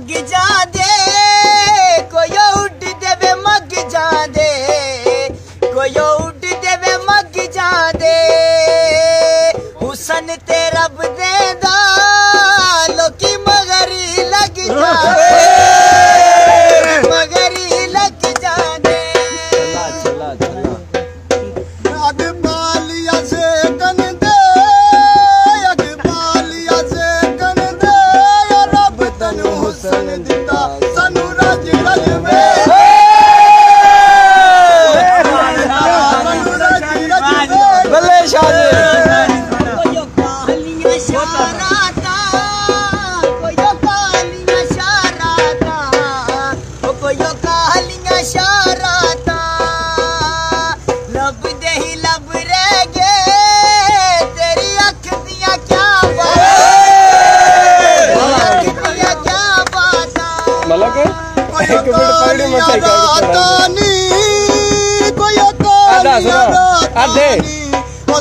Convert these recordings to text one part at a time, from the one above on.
मग जा दे कोई उठ देवे मग जा दे कोई उठ देवे मग जा दे हुसन ते रब दे दा लोकी मगरी लग जा मगरी लग जा दे अग बालिया से कन दे अग बालिया से कन दे रब तनु हुसन दिता सानू रज रज वे बल्ले शाह जी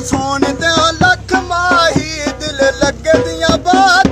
सोने ते लख माही दिल लगे दियां बात